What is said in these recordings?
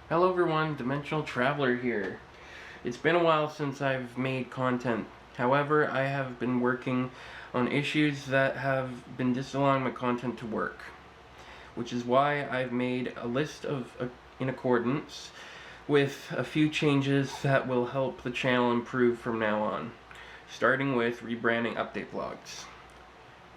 Hello everyone, Dimensional Traveler here. It's been a while since I've made content. However, I have been working on issues that have been disallowing my content to work, which is why I've made a list in accordance with a few changes that will help the channel improve from now on, starting with rebranding update vlogs.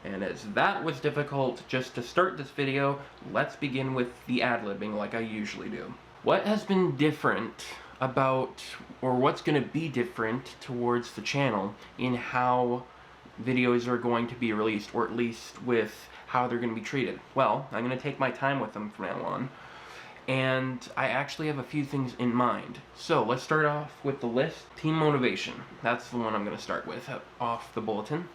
And as that was difficult just to start this video, let's begin with the ad-libbing like I usually do. What has been different about, or what's going to be different towards the channel in how videos are going to be released, or at least with how they're going to be treated? Well, I'm going to take my time with them from now on, and I actually have a few things in mind. So let's start off with the list. Team motivation. That's the one I'm going to start with off the bulletin.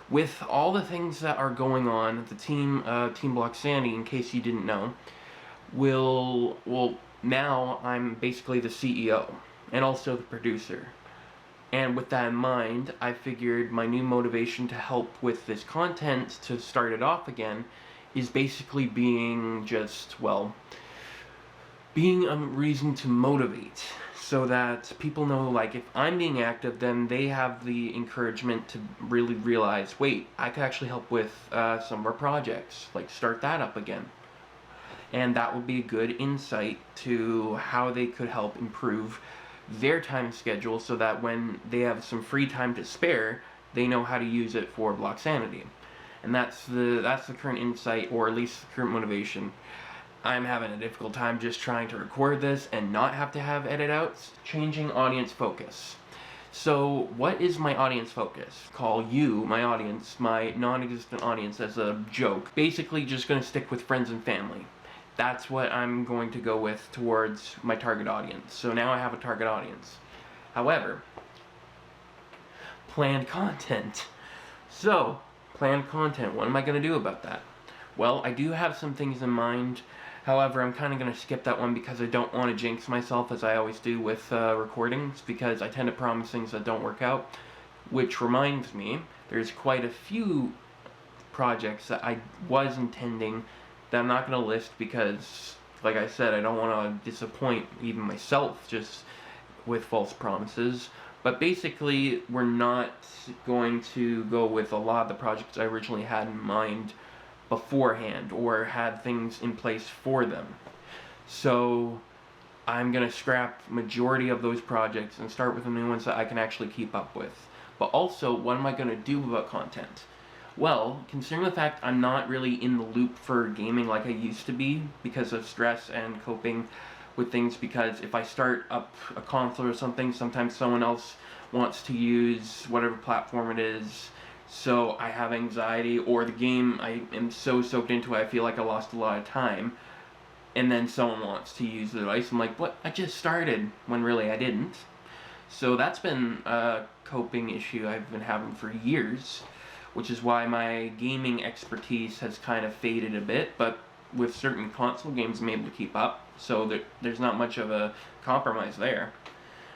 With all the things that are going on, the Team Blocksanity, in case you didn't know, now I'm basically the CEO and also the producer. And with that in mind, I figured my new motivation to help with this content, to start it off again, is basically being being a reason to motivate, so that people know, like, if I'm being active, then they have the encouragement to really realize, wait, I could actually help with some of our projects, like start that up again. And that would be a good insight to how they could help improve their time schedule, so that when they have some free time to spare, they know how to use it for Blocksanity. And that's the current insight, or at least the current motivation. I'm having a difficult time just trying to record this and not have to have edit outs. Changing audience focus. So what is my audience focus? Call you, my audience, my non-existent audience, as a joke. Basically just going to stick with friends and family. That's what I'm going to go with towards my target audience. So now I have a target audience. However, planned content. So, planned content, what am I going to do about that? Well, I do have some things in mind. However, I'm kind of going to skip that one because I don't want to jinx myself, as I always do with recordings, because I tend to promise things that don't work out. Which reminds me, there's quite a few projects that I was intending that I'm not going to list because, like I said, I don't want to disappoint even myself just with false promises. But basically, we're not going to go with a lot of the projects I originally had in mind beforehand, or had things in place for them. So I'm going to scrap majority of those projects and start with the new ones that I can actually keep up with. But also, what am I going to do about content? Well, considering the fact I'm not really in the loop for gaming like I used to be because of stress and coping with things, because if I start up a console or something, sometimes someone else wants to use whatever platform it is, so I have anxiety, or the game, I am so soaked into it, I feel like I lost a lot of time, and then someone wants to use the device. I'm like, what? I just started, when really I didn't. So that's been a coping issue I've been having for years, which is why my gaming expertise has kind of faded a bit, but with certain console games I'm able to keep up, so there's not much of a compromise there.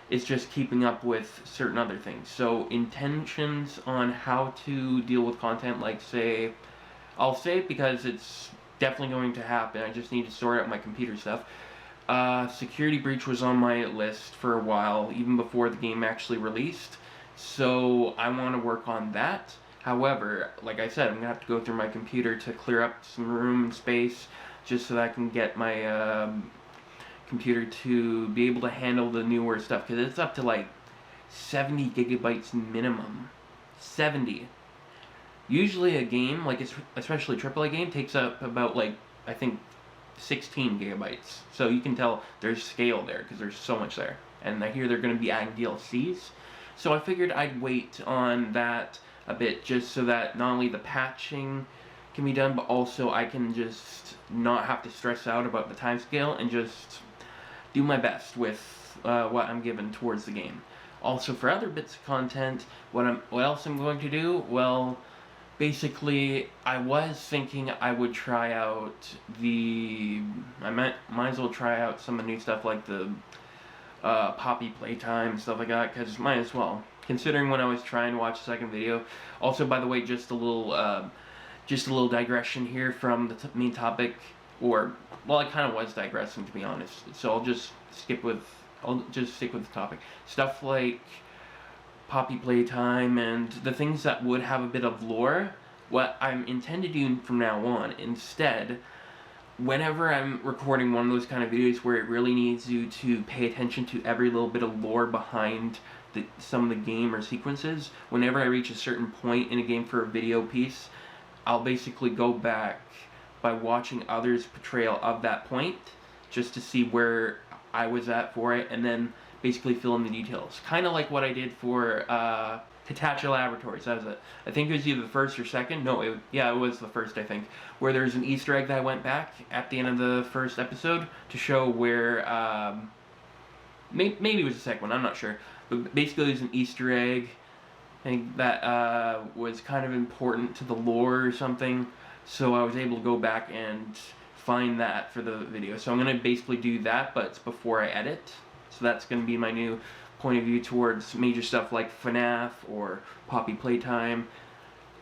It's just keeping up with certain other things. So intentions on how to deal with content, like say, I'll say it because it's definitely going to happen, I just need to sort out my computer stuff. Security breach was on my list for a while, even before the game actually released, so I want to work on that. However, like I said, I'm going to have to go through my computer to clear up some room and space, just so that I can get my computer to be able to handle the newer stuff, because it's up to like 70 gigabytes minimum. 70. Usually a game, like especially AAA game, takes up about, like, I think 16 gigabytes. So you can tell there's scale there, because there's so much there. And I hear they're going to be adding DLCs. So I figured I'd wait on that a bit, just so that not only the patching can be done, but also I can just not have to stress out about the time scale and just do my best with what I'm given towards the game. Also, for other bits of content, what else I'm going to do? Well, basically, I was thinking I would try out I might as well try out some of the new stuff, like the Poppy Playtime and stuff like that, because might as well. Considering when I was trying to watch the second video. Also, by the way, just a little digression here from the main topic. or, well, I kind of was digressing, to be honest. So I'll just stick with the topic. Stuff like Poppy Playtime and the things that would have a bit of lore, what I'm intended to do from now on, instead, whenever I'm recording one of those kind of videos where it really needs you to pay attention to every little bit of lore behind some of the game or sequences, whenever I reach a certain point in a game for a video piece, I'll basically go back by watching others' portrayal of that point, just to see where I was at for it, and then basically fill in the details. Kind of like what I did for Hitachi Laboratories. That was it. I think it was either the first or second. No, it was the first, I think. Where there's an Easter egg that I went back at the end of the first episode to show where, maybe it was the second one, I'm not sure. But basically there's an Easter egg, I think, that was kind of important to the lore or something. So I was able to go back and find that for the video. So I'm going to basically do that, but it's before I edit. So that's going to be my new point of view towards major stuff like FNAF or Poppy Playtime.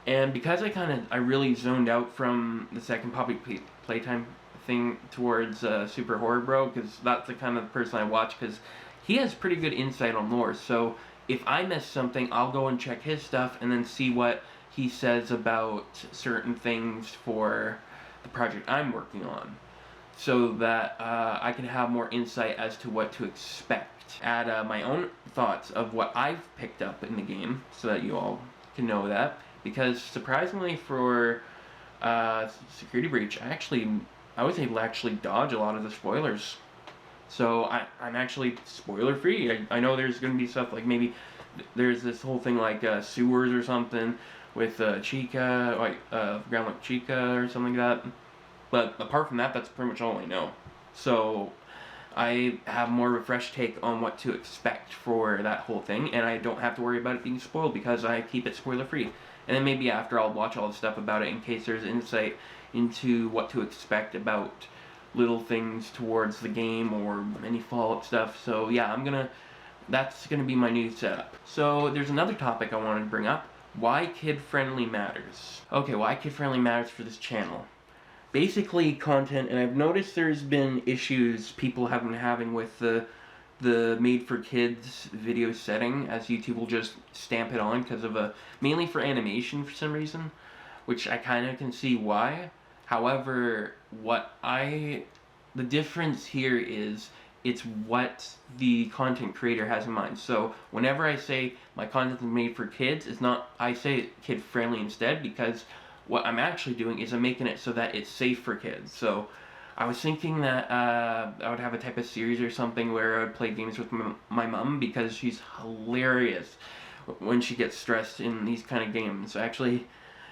And because I really zoned out from the second Poppy Playtime thing towards Super Horror Bro, because that's the kind of person I watch, because he has pretty good insight on lore. So if I miss something, I'll go and check his stuff and then see what he says about certain things for the project I'm working on, so that I can have more insight as to what to expect. Add my own thoughts of what I've picked up in the game, so that you all can know that. Because surprisingly for Security Breach, I was able to actually dodge a lot of the spoilers. So I'm actually spoiler free. I know there's going to be stuff like maybe there's this whole thing like sewers or something with Chica, like ground like Chica or something like that. But apart from that, that's pretty much all I know. So I have more of a fresh take on what to expect for that whole thing, and I don't have to worry about it being spoiled because I keep it spoiler free. And then maybe after I'll watch all the stuff about it in case there's insight into what to expect about little things towards the game or any follow-up stuff. So yeah, that's gonna be my new setup. So there's another topic I wanted to bring up. Why kid-friendly matters. Okay, why kid-friendly matters for this channel. Basically content, and I've noticed there's been issues people have been having with the made for kids video setting, as YouTube will just stamp it on because of mainly for animation for some reason, which I kind of can see why. However, the difference here is it's what the content creator has in mind. So whenever I say my content is made for kids, I say kid friendly instead, because what I'm actually doing is I'm making it so that it's safe for kids. So I was thinking that I would have a type of series or something where I would play games with my mom, because she's hilarious when she gets stressed in these kind of games. I actually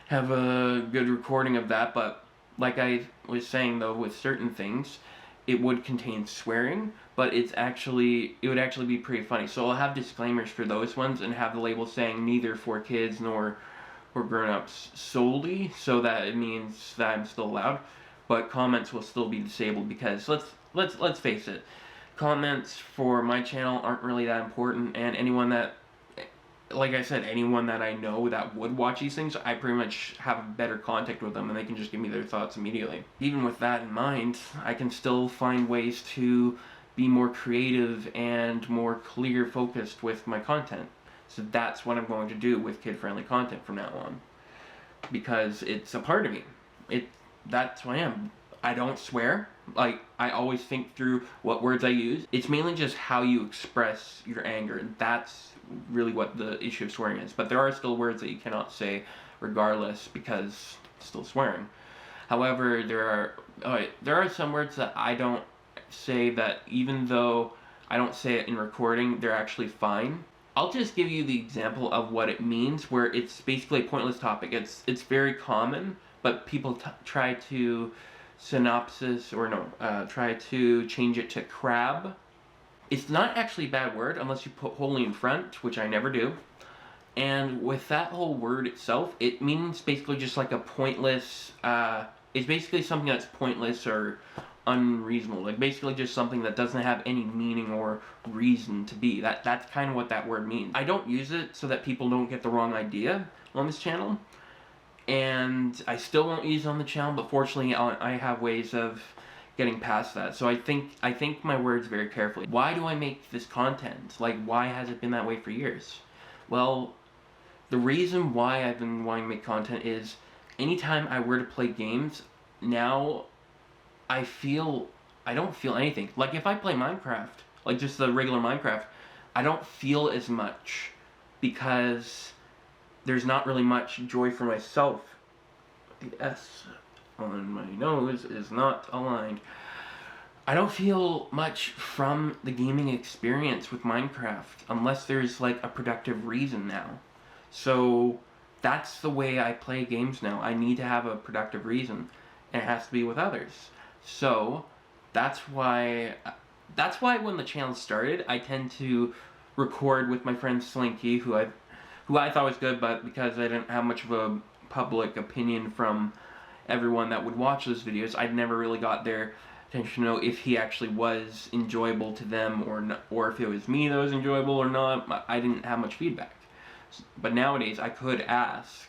have a good recording of that, but like I was saying though, with certain things, it would contain swearing, but it would actually be pretty funny. So I'll have disclaimers for those ones and have the label saying neither for kids nor grown-ups solely, so that it means that I'm still allowed, but comments will still be disabled, because let's face it, comments for my channel aren't really that important, and anyone that, like I said, anyone that I know that would watch these things, I pretty much have better contact with them and they can just give me their thoughts immediately. Even with that in mind, I can still find ways to be more creative and more clear focused with my content. So that's what I'm going to do with kid-friendly content from now on, because it's a part of me. That's who I am. I don't swear. Like, I always think through what words I use. It's mainly just how you express your anger, and that's really what the issue of swearing is. But there are still words that you cannot say regardless, because it's still swearing. However, there are some words that I don't say, that even though I don't say it in recording, they're actually fine. I'll just give you the example of what it means, where it's basically a pointless topic. It's very common, but people try to try to change it to crab. It's not actually a bad word unless you put holy in front, which I never do. And with that whole word itself, it means basically just like a pointless, it's basically something that's pointless or unreasonable. Like basically just something that doesn't have any meaning or reason to be. That's kind of what that word means. I don't use it so that people don't get the wrong idea on this channel. and I still won't use it on the channel, but fortunately I have ways of getting past that. So I think my words very carefully. Why do I make this content? Like, why has it been that way for years? Well, the reason why I've been wanting to make content is anytime I were to play games, now I don't feel anything. Like if I play Minecraft, like just the regular Minecraft, I don't feel as much because there's not really much joy for myself. The S on my nose is not aligned. I don't feel much from the gaming experience with Minecraft unless there's like a productive reason now. So that's the way I play games now. I need to have a productive reason, and it has to be with others. So that's why when the channel started, I tend to record with my friend Slinky, who I thought was good, but because I didn't have much of a public opinion from everyone that would watch those videos, I'd never really got their attention to know if he actually was enjoyable to them or not, or if it was me that was enjoyable or not. I didn't have much feedback. But nowadays, I could ask.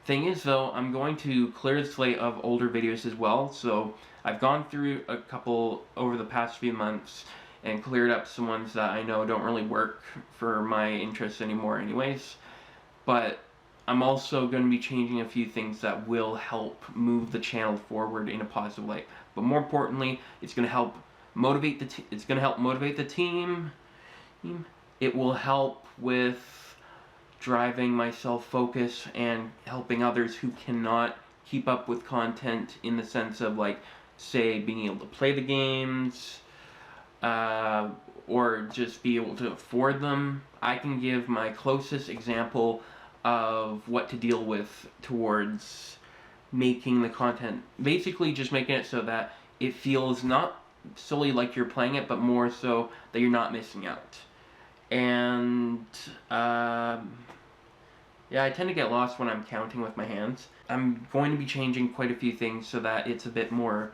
Thing is, though, I'm going to clear the slate of older videos as well, so I've gone through a couple over the past few months and cleared up some ones that I know don't really work for my interests anymore anyways. But I'm also going to be changing a few things that will help move the channel forward in a positive light. But more importantly, it's going to help motivate the team. It will help with driving my self-focus and helping others who cannot keep up with content in the sense of, like, say, being able to play the games, or just be able to afford them. I can give my closest example of what to deal with towards making the content. Basically just making it so that it feels not solely like you're playing it, but more so that you're not missing out. And yeah, I tend to get lost when I'm counting with my hands. I'm going to be changing quite a few things so that it's a bit more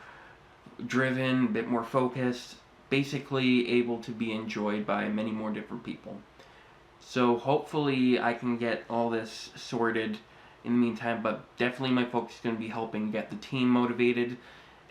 driven, a bit more focused, basically able to be enjoyed by many more different people. So hopefully I can get all this sorted in the meantime, but definitely my focus is going to be helping get the team motivated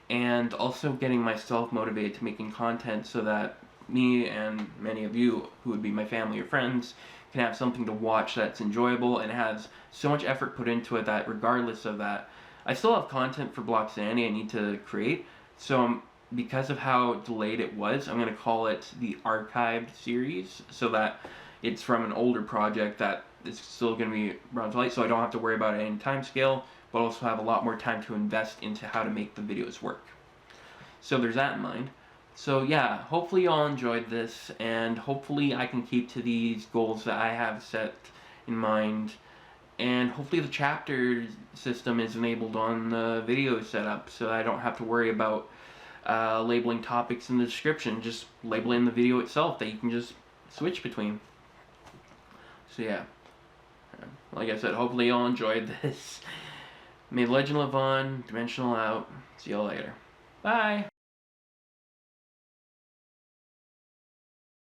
and also getting myself motivated to making content so that me and many of you who would be my family or friends can have something to watch that's enjoyable and has so much effort put into it that regardless of that, I still have content for Blocksanity I need to create. So because of how delayed it was, I'm going to call it the archived series so that it's from an older project that is still going to be brought to light, so I don't have to worry about it in time scale, but also have a lot more time to invest into how to make the videos work. So there's that in mind. So yeah, hopefully you all enjoyed this, and hopefully I can keep to these goals that I have set in mind, and hopefully the chapter system is enabled on the video setup, so I don't have to worry about labeling topics in the description, just labeling the video itself that you can just switch between. So yeah, like I said, hopefully you all enjoyed this. May legend live on, dimensional out. See y'all later. Bye!